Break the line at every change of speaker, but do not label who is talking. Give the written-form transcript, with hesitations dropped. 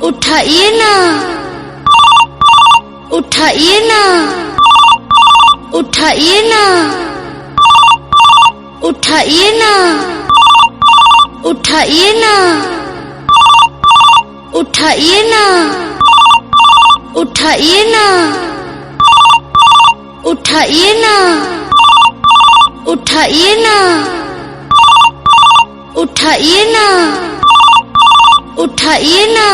उठाइए ना, उठाइए ना, उठाइए ना, उठाइए ना, उठाइए ना, उठाइए ना, उठाइए ना, उठाइए ना, उठाइए ना, उठाइए ना, उठाइए ना।